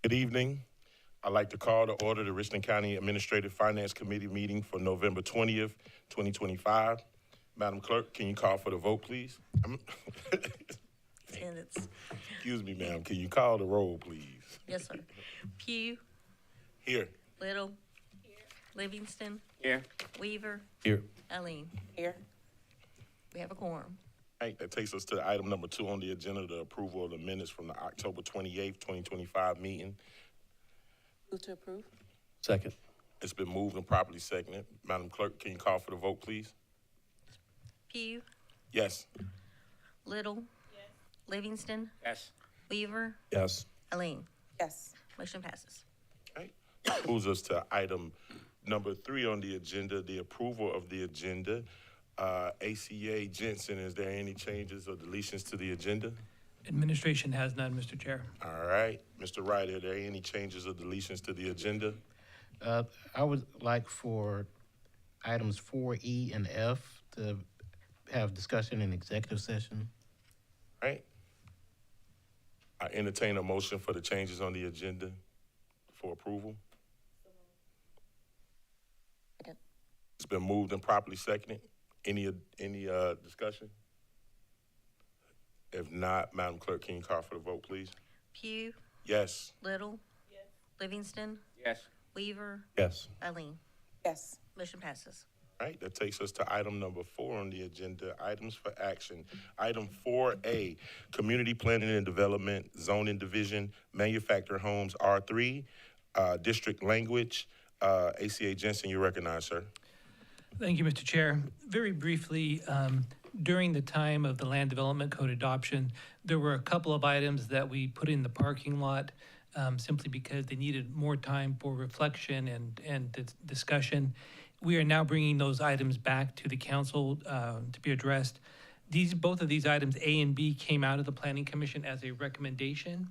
Good evening. I'd like to call to order the Richland County Administrative Finance Committee meeting for November 20th, 2025. Madam Clerk, can you call for the vote, please? Attendance. Excuse me, ma'am. Can you call the roll, please? Yes, sir. Pugh, Here. Little. Livingston, Here. Weaver, Here. Eileen. Here. We have a quorum. All right, that takes us to item number 2 on the agenda, the approval of the minutes from the October 28th, 2025 meeting. Move to approve. Second. It's been moved and properly seconded. Madam Clerk, can you call for the vote, please? Pugh, Yes. Little. Livingston, Yes. Weaver, Yes. Eileen. Yes. Motion passes. All right. Moves us to item number 3 on the agenda, the approval of the agenda. ACA Jensen, is there any changes or deletions to the agenda? Administration has none, Mr. Chair. All right. Mr. Wright, are there any changes or deletions to the agenda? I would like for items 4E and F to have discussion in executive session. All right. I entertain a motion for the changes on the agenda for approval. Second. It's been moved and properly seconded. Any discussion? If not, Madam Clerk, can you call for the vote, please? Pugh, Yes. Little. Livingston, Yes. Weaver, Yes. Eileen. Yes. Motion passes. All right, that takes us to item number 4 on the agenda, items for action. Item 4A, Community Planning and Development, Zoning Division, Manufactured Homes, R3, District Language. ACA Jensen, you recognize, sir. Thank you, Mr. Chair. Very briefly, during the time of the Land Development Code adoption, there were a couple of items that we put in the parking lot simply because they needed more time for reflection and discussion. We are now bringing those items back to the council to be addressed. Both of these items, A and B, came out of the Planning Commission as a recommendation.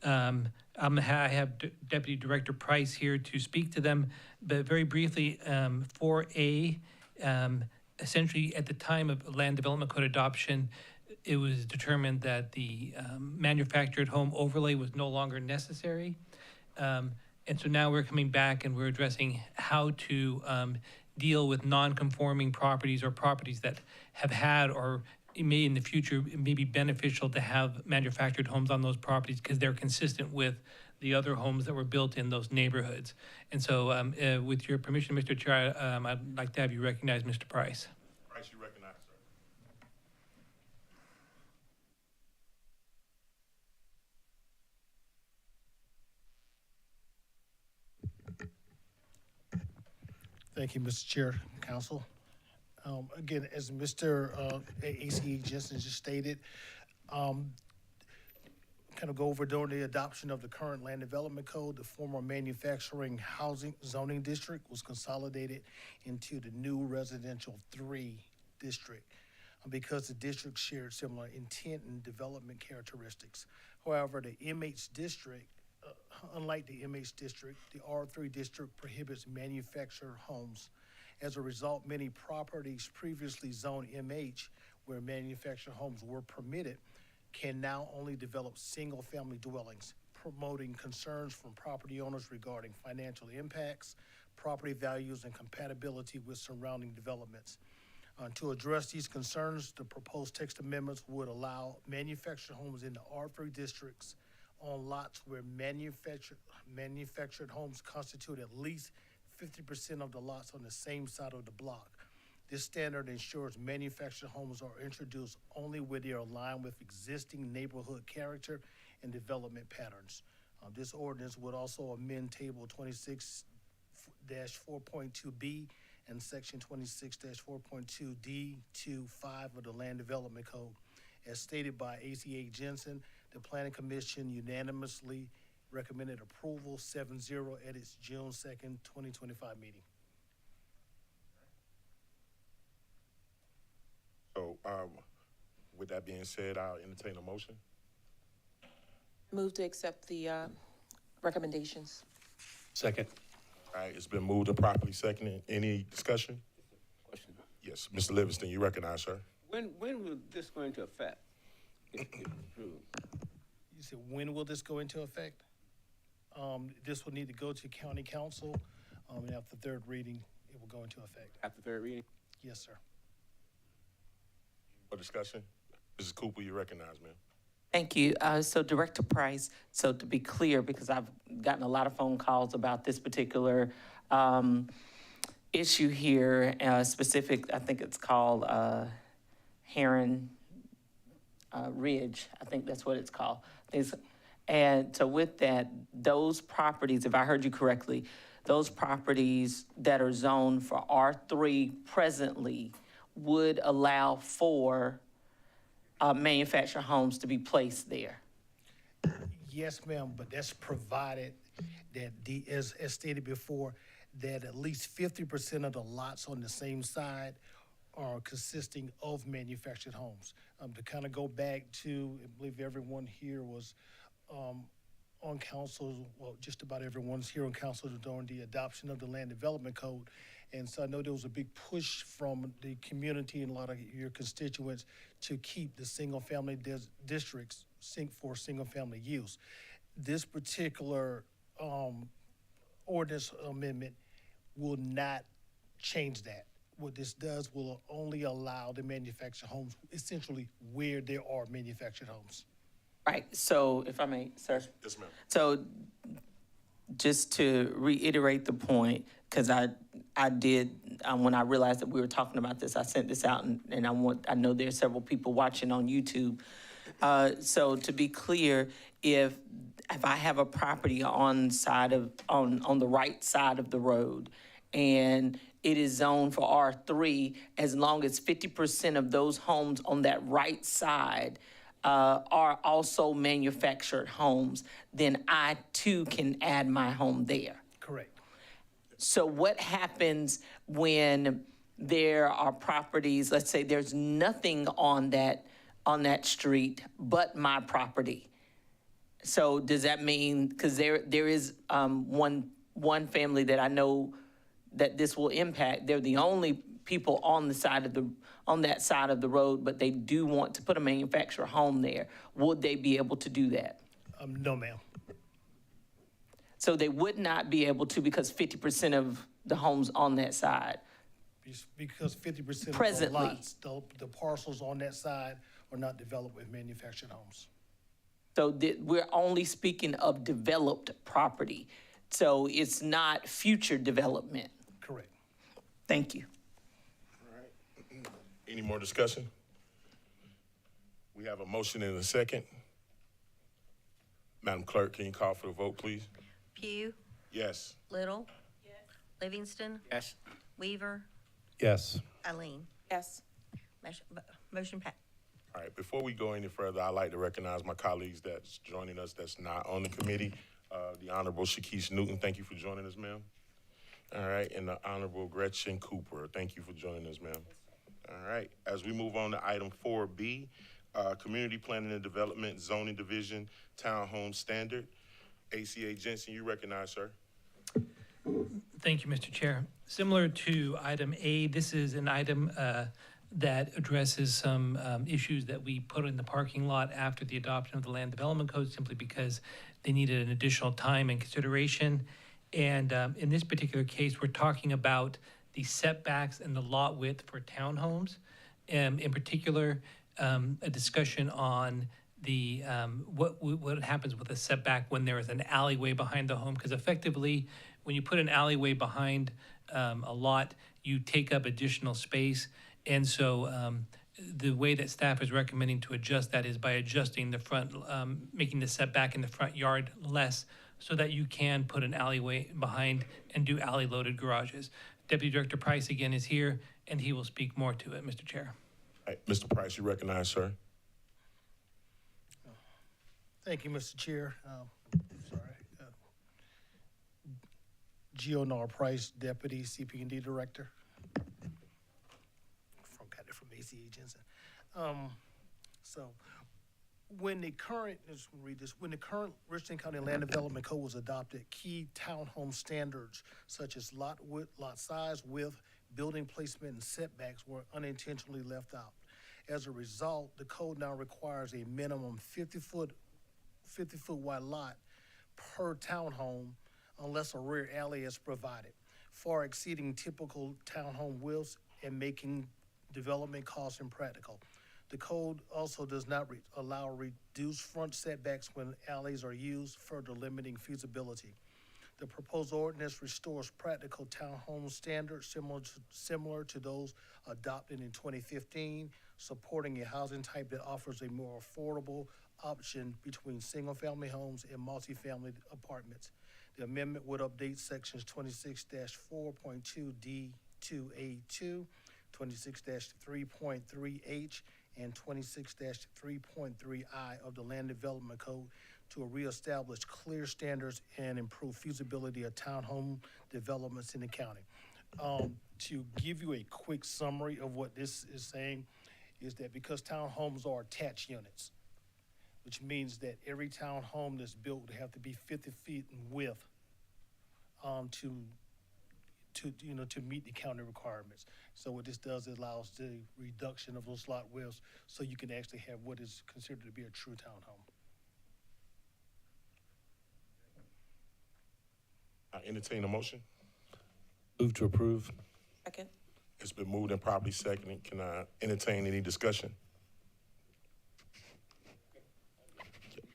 I have Deputy Director Price here to speak to them, but very briefly, 4A, essentially at the time of Land Development Code adoption, it was determined that the manufactured home overlay was no longer necessary. And so now we're coming back and we're addressing how to deal with non-conforming properties or properties that have had or it may in the future, it may be beneficial to have manufactured homes on those properties because they're consistent with the other homes that were built in those neighborhoods. And so with your permission, Mr. Chair, I'd like to have you recognize Mr. Price. Price, you recognize, sir. Thank you, Mr. Chair, Council. Again, as Mr. ACA Jensen just stated, kind of go over during the adoption of the current Land Development Code, the former manufacturing housing zoning district was consolidated into the new residential 3 district because the district shared similar intent and development characteristics. However, the MH district, unlike the MH district, the R3 district prohibits manufactured homes. As a result, many properties previously zoned MH, where manufactured homes were permitted, can now only develop single-family dwellings, promoting concerns from property owners regarding financial impacts, property values, and compatibility with surrounding developments. To address these concerns, the proposed text amendments would allow manufactured homes in the R3 districts on lots where manufactured homes constitute at least 50% of the lots on the same side of the block. This standard ensures manufactured homes are introduced only where they are aligned with existing neighborhood character and development patterns. This ordinance would also amend Table 26-4.2B and Section 26-4.2D25 of the Land Development Code. As stated by ACA Jensen, the Planning Commission unanimously recommended approval 7-0 at its June 2nd, 2025 meeting. So, with that being said, I'll entertain a motion. Move to accept the recommendations. Second. All right, it's been moved and properly seconded. Any discussion? Question. Yes, Mr. Livingston, you recognize, sir. When will this go into effect? If approved? You said, when will this go into effect? This will need to go to county council, and after third reading, it will go into effect. After third reading? Yes, sir. For discussion? Mrs. Cooper, you recognize, ma'am. Thank you. So Director Price, so to be clear, because I've gotten a lot of phone calls about this particular issue here, specific, I think it's called Heron Ridge, I think that's what it's called. And so with that, those properties, if I heard you correctly, those properties that are zoned for R3 presently would allow for manufactured homes to be placed there. Yes, ma'am, but that's provided that as stated before, that at least 50% of the lots on the same side are consisting of manufactured homes. To kind of go back to, I believe everyone here was on council, well, just about everyone's here on council during the adoption of the Land Development Code. And so I know there was a big push from the community and a lot of your constituents to keep the single-family districts for single-family use. This particular ordinance amendment will not change that. What this does will only allow the manufactured homes essentially where there are manufactured homes. Right, so if I may, sir. Yes, ma'am. So just to reiterate the point, because I did, when I realized that we were talking about this, I sent this out and I know there are several people watching on YouTube. So to be clear, if I have a property on the right side of the road and it is zoned for R3, as long as 50% of those homes on that right side are also manufactured homes, then I too can add my home there. Correct. So what happens when there are properties, let's say there's nothing on that street but my property? So does that mean, because there is one family that I know that this will impact, they're the only people on that side of the road, but they do want to put a manufactured home there. Would they be able to do that? No, ma'am. So they would not be able to because 50% of the homes on that side. Because 50% of the Presently. lots, the parcels on that side are not developed with manufactured homes. So we're only speaking of developed property. So it's not future development. Correct. Thank you. Any more discussion? We have a motion and a second. Madam Clerk, can you call for the vote, please? Pugh, Yes. Little. Livingston, Yes. Weaver, Yes. Eileen. Yes. Motion passed. All right, before we go any further, I'd like to recognize my colleagues that's joining us that's not on the committee. The Honorable Shaquise Newton, thank you for joining us, ma'am. All right, and the Honorable Gretchen Cooper, thank you for joining us, ma'am. All right, as we move on to item 4B, Community Planning and Development Zoning Division Townhome Standard. ACA Jensen, you recognize, sir. Thank you, Mr. Chair. Similar to item A, this is an item that addresses some issues that we put in the parking lot after the adoption of the Land Development Code, simply because they needed an additional time and consideration. And in this particular case, we're talking about the setbacks and the lot width for townhomes. In particular, a discussion on the what happens with a setback when there is an alleyway behind the home, because effectively, when you put an alleyway behind a lot, you take up additional space. And so the way that staff is recommending to adjust that is by adjusting the front, making the setback in the front yard less, so that you can put an alleyway behind and do alley-loaded garages. Deputy Director Price again is here, and he will speak more to it, Mr. Chair. All right, Mr. Price, you recognize, sir. Thank you, Mr. Chair. Gio Price, Deputy CP&D Director. Got it from ACA Jensen. So when the current, let's read this, when the current Richland County Land Development Code was adopted, key townhome standards such as lot width, lot size, width, building placement, and setbacks were unintentionally left out. As a result, the code now requires a minimum 50-foot wide lot per townhome unless a rear alley is provided, far exceeding typical townhome widths and making development costs impractical. The code also does not allow reduced front setbacks when alleys are used, further limiting feasibility. The proposed ordinance restores practical townhome standards similar to those adopted in 2015, supporting a housing type that offers a more affordable option between single-family homes and multifamily apartments. The amendment would update sections 26-4.2D2A2, 26-3.3H, and 26-3.3I of the Land Development Code to reestablish clear standards and improve feasibility of townhome developments in the county. To give you a quick summary of what this is saying, is that because townhomes are attached units, which means that every townhome that's built would have to be 50 feet in width, to meet the county requirements. So what this does, it allows the reduction of those lot widths, so you can actually have what is considered to be a true townhome. I entertain a motion. Move to approve. Second. It's been moved and properly seconded. Can I entertain any discussion?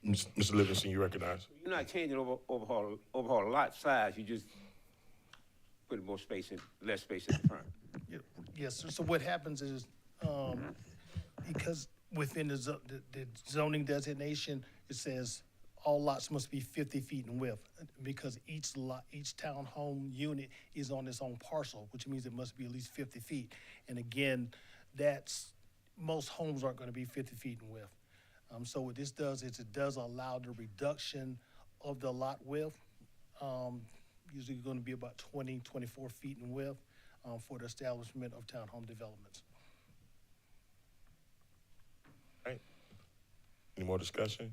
Mr. Livingston, you recognize? You're not changing overhaul lot size, you just put more space in, less space in the front. Yes, so what happens is, because within the zoning designation, it says all lots must be 50 feet in width, because each lot, each townhome unit is on its own parcel, which means it must be at least 50 feet. And again, most homes aren't gonna be 50 feet in width. So what this does is it does allow the reduction of the lot width, usually gonna be about 24 feet in width, for the establishment of townhome developments. All right. Any more discussion?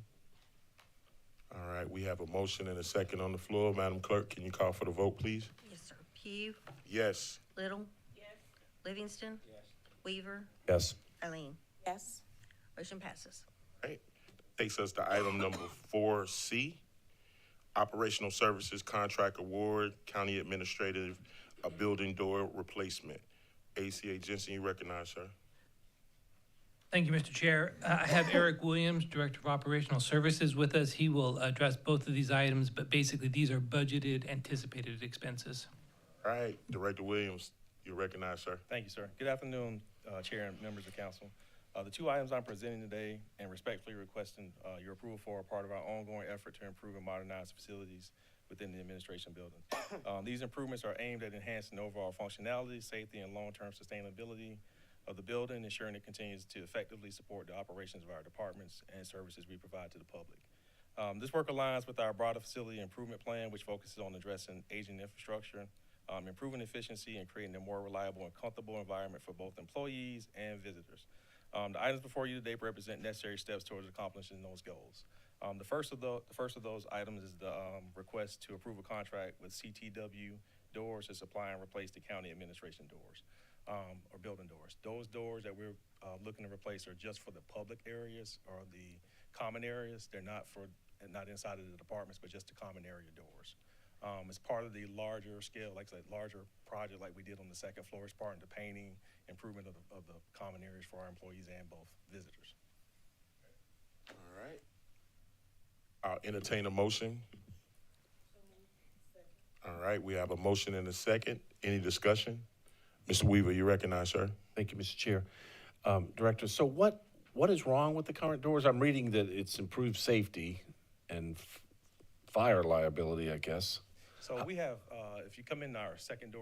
All right, we have a motion and a second on the floor. Madam Clerk, can you call for the vote, please? Yes, sir. Pugh, Yes. Little. Yes. Livingston. Yes. Weaver, Yes. Eileen. Yes. Motion passes. All right. Takes us to item number 4C, Operational Services Contract Award, County Administrative, a building door replacement. ACA Jensen, you recognize, sir. Thank you, Mr. Chair. I have Eric Williams, Director of Operational Services, with us. He will address both of these items, but basically these are budgeted, anticipated expenses. All right, Director Williams, you recognize, sir. Thank you, sir. Good afternoon, Chair and members of council. The two items I'm presenting today and respectfully requesting your approval for are part of our ongoing effort to improve and modernize facilities within the administration building. These improvements are aimed at enhancing overall functionality, safety, and long-term sustainability of the building, ensuring it continues to effectively support the operations of our departments and services we provide to the public. This work aligns with our broader facility improvement plan, which focuses on addressing aging infrastructure, improving efficiency, and creating a more reliable and comfortable environment for both employees and visitors. The items before you today represent necessary steps towards accomplishing those goals. The first of those items is the request to approve a contract with CTW Doors to supply and replace the county administration doors, or building doors. Those doors that we're looking to replace are just for the public areas or the common areas. They're not inside of the departments, but just the common area doors. As part of the larger scale, like I said, larger project like we did on the second floor, as part of the painting, improvement of the common areas for our employees and both visitors. All right. I'll entertain a motion. All right, we have a motion and a second. Any discussion? Mr. Weaver, you recognize, sir. Thank you, Mr. Chair. Director, so what is wrong with the current doors? I'm reading that it's improved safety and fire liability, I guess. So we have, if you come in our second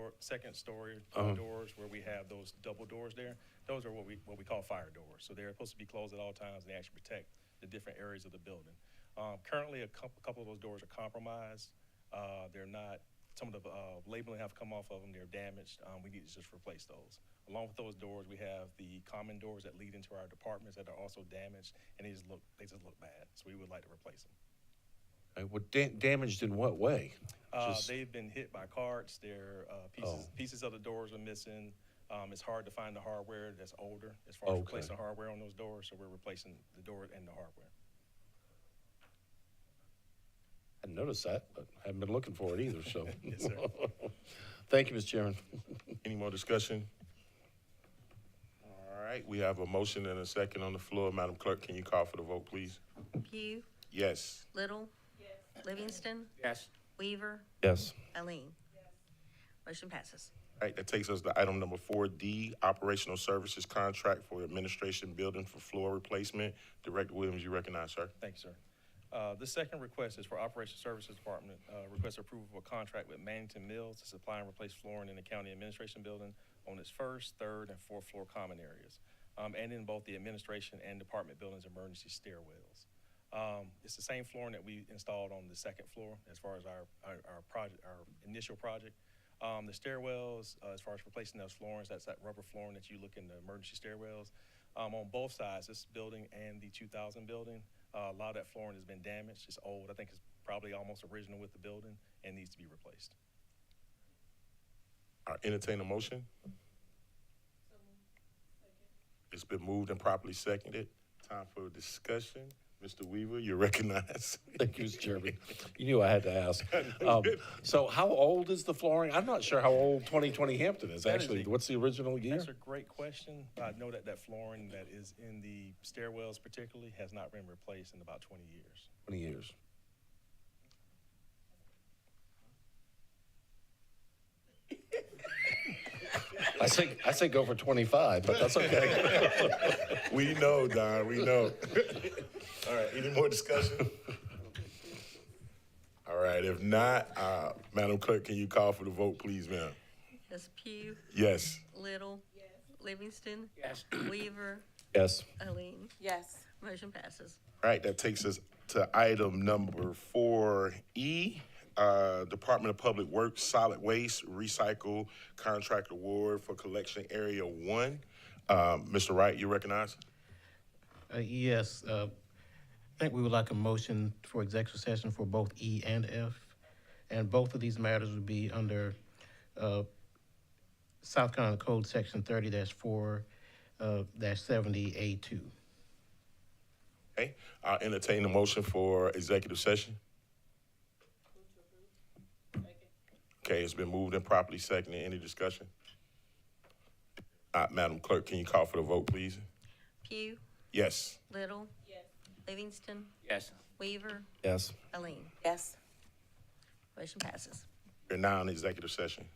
story doors where we have those double doors there, those are what we call fire doors. So they're supposed to be closed at all times. They actually protect the different areas of the building. Currently, a couple of those doors are compromised. They're not, some of the labeling have come off of them. They're damaged. We need to just replace those. Along with those doors, we have the common doors that lead into our departments that are also damaged, and they just look bad. So we would like to replace them. Damaged in what way? They've been hit by carts. Their pieces of the doors are missing. It's hard to find the hardware that's older as far as replacing hardware on those doors. So we're replacing the door and the hardware. I noticed that, but I haven't been looking for it either, so. Yes, sir. Thank you, Mr. Chairman. Any more discussion? All right, we have a motion and a second on the floor. Madam Clerk, can you call for the vote, please? Pugh, Yes. Little. Livingston, Yes. Weaver, Yes. Eileen. Motion passes. All right, that takes us to item number 4D, Operational Services Contract for Administration Building for Floor Replacement. Director Williams, you recognize, sir. Thank you, sir. The second request is for Operations Services Department, request approval of a contract with Mannington Mills to supply and replace flooring in the county administration building on its first, third, and fourth floor common areas, and in both the administration and department buildings' emergency stairwells. It's the same flooring that we installed on the second floor as far as our project, our initial project. The stairwells, as far as replacing those floorings, that's that rubber flooring that you look in the emergency stairwells. On both sides, this building and the 2000 building, a lot of that flooring has been damaged. It's old. I think it's probably almost original with the building and needs to be replaced. I entertain a motion. It's been moved and properly seconded. Time for discussion. Mr. Weaver, you're recognized. Thank you, Mr. Chairman. You knew I had to ask. So how old is the flooring? I'm not sure how old 2020 Hampton is, That is actually. a- What's the original year? That's a great question. I know that that flooring that is in the stairwells particularly has not been replaced in about 20 years. 20 years. I say go for 25, but that's okay. We know, Don, we know. All right, any more discussion? All right, if not, Madam Clerk, can you call for the vote, please, ma'am? That's Pugh, Yes. Little. Livingston, Yes. Weaver, Yes. Eileen. Yes. Motion passes. All right, that takes us to item number 4E, Department of Public Works Solid Waste Recycle Contract Award for Collection Area 1. Mr. Wright, you recognize? Yes, I think we would like a motion for executive session for both E and F. And both of these matters would be under South Carolina Code Section 30-4 -70A2. Okay, I'll entertain a motion for executive session. Okay, it's been moved and properly seconded. Any discussion? Madam Clerk, can you call for the vote, please? Pugh, Yes. Little. Livingston, Yes. Weaver, Yes. Eileen. Yes. Motion passes. We're now in executive session.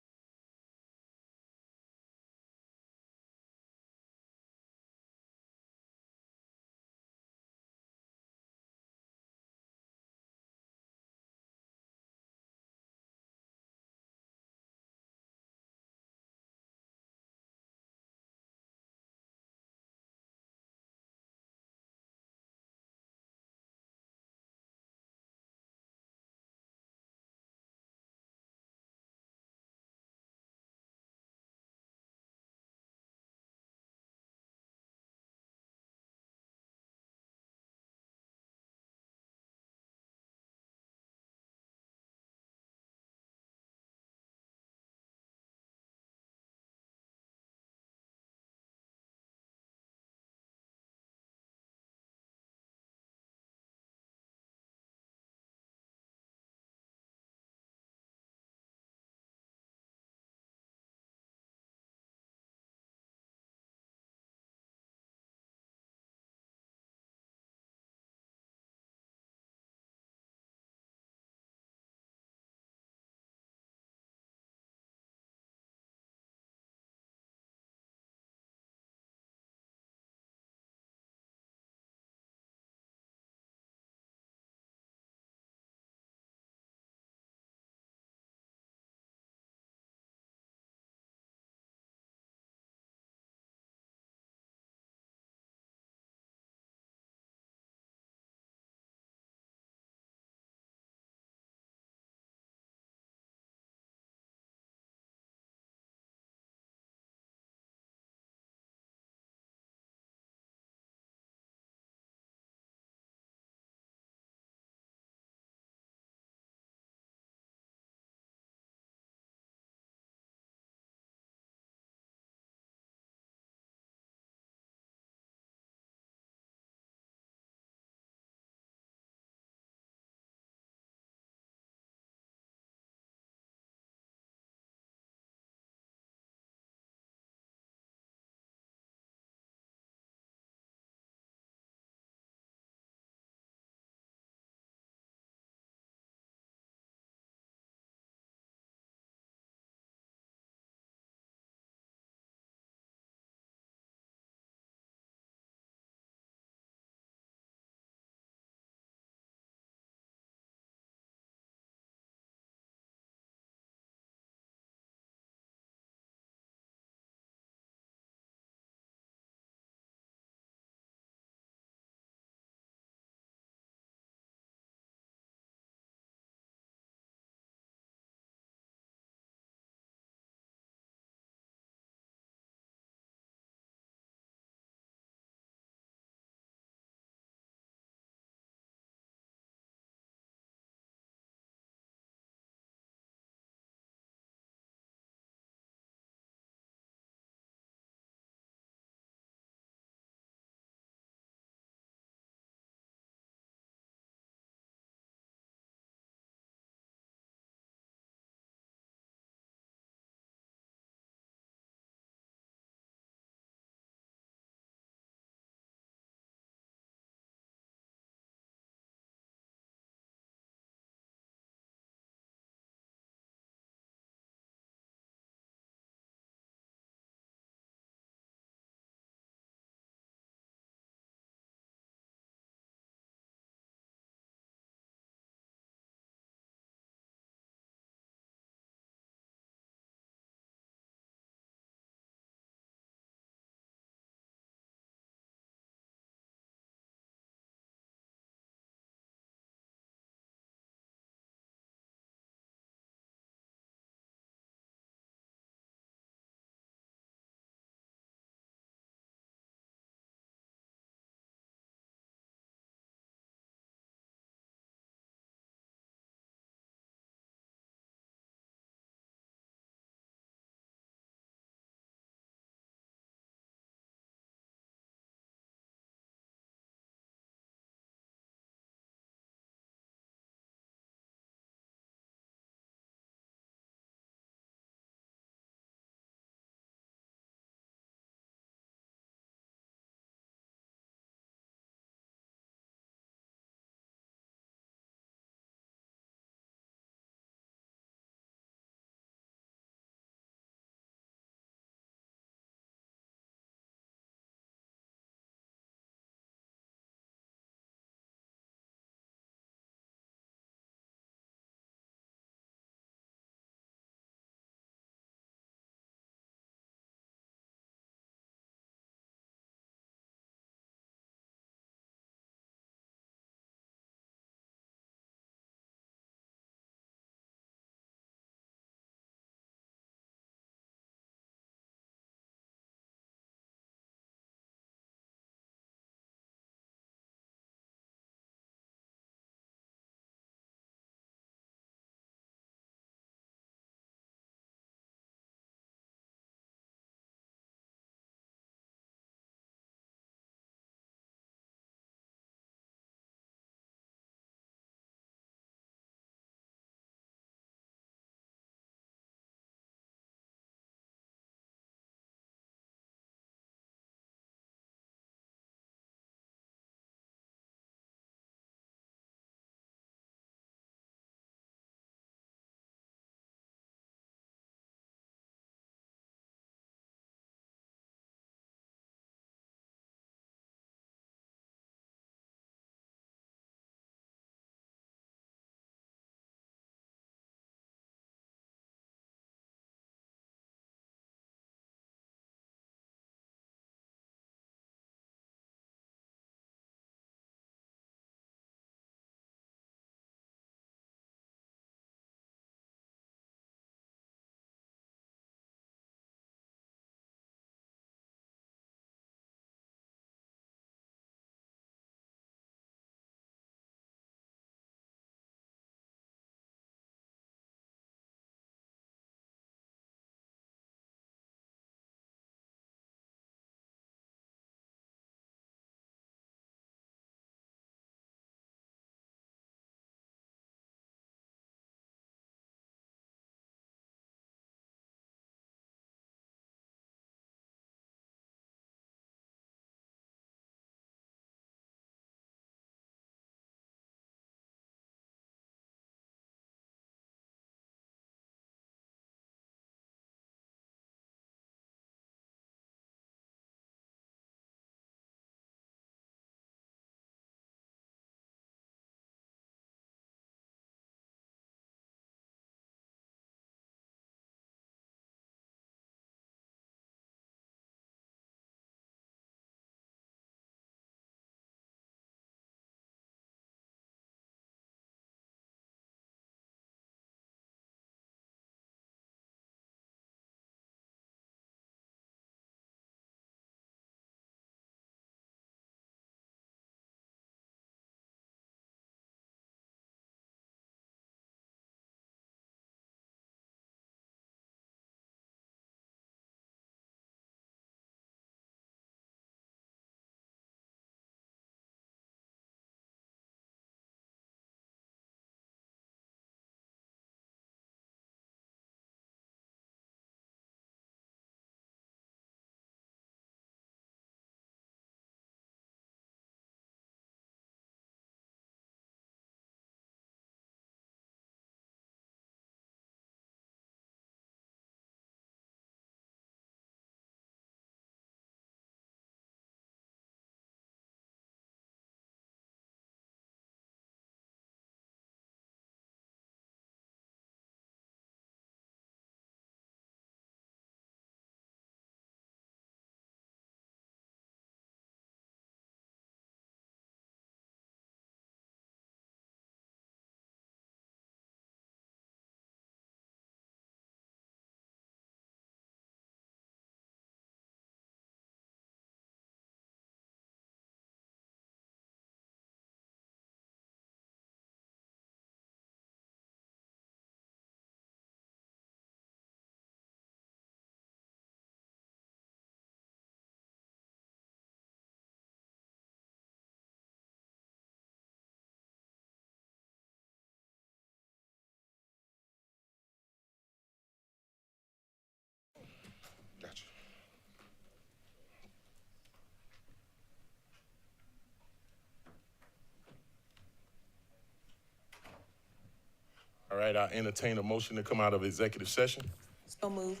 right, I entertain a motion to come out of executive session. So moved.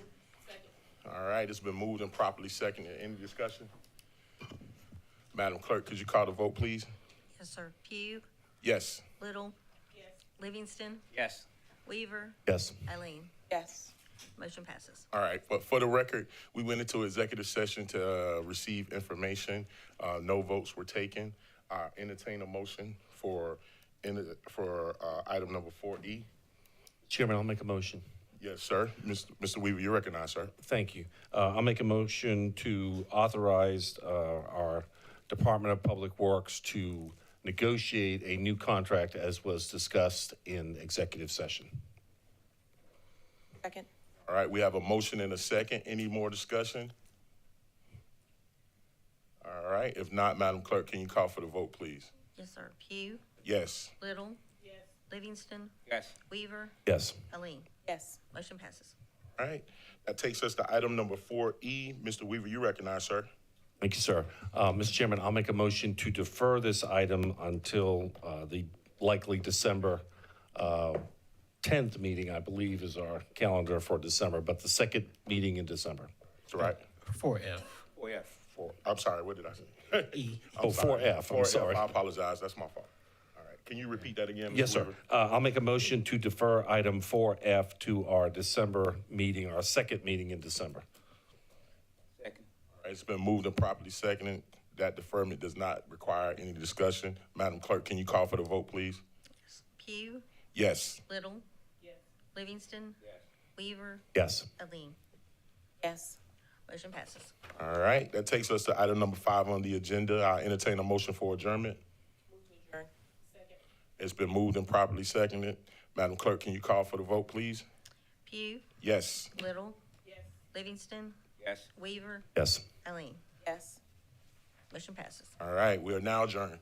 All right, it's been moved and properly seconded. Any discussion? Madam Clerk, could you call the vote, please? Yes, sir. Pugh, Yes. Little. Livingston, Yes. Weaver, Yes. Eileen. Yes. Motion passes. All right, but for the record, we went into executive session to receive information. No votes were taken. Entertain a motion for item number 4E. Chairman, I'll make a motion. Yes, sir. Mr. Weaver, you're recognized, sir. Thank you. I'll make a motion to authorize our Department of Public Works to negotiate a new contract as was discussed in executive session. Second. All right, we have a motion and a second. Any more discussion? All right, if not, Madam Clerk, can you call for the vote, please? Yes, sir. Pugh, Yes. Little. Livingston, Yes. Weaver, Yes. Eileen. Yes. Motion passes. All right, that takes us to item number 4E. Mr. Weaver, you recognize, sir. Thank you, sir. Mr. Chairman, I'll make a motion to defer this item until the likely December 10th meeting, I believe, is our calendar for December, but the second meeting in December. That's right. 4F. Oh, yeah. I'm sorry, what did I say? E. I'm Oh, sorry. 4F, I'm 4F, sorry. I apologize, that's my fault. All right, can you repeat that again, Mr. Yes, sir. Weaver? I'll make a motion to defer item 4F to our December meeting, our second meeting in December. Second. All right, it's been moved and properly seconded. That deferment does not require any discussion. Madam Clerk, can you call for the vote, please? Pugh, Yes. Little. Livingston. Weaver, Yes. Eileen. Yes. Motion passes. All right, that takes us to item number 5 on the agenda. I entertain a motion for adjournment. Adjourn. It's been moved and properly seconded. Madam Clerk, can you call for the vote, please? Pugh, Yes. Little. Livingston, Yes. Weaver, Yes. Eileen. Yes. Motion passes. All right, we are now adjourned.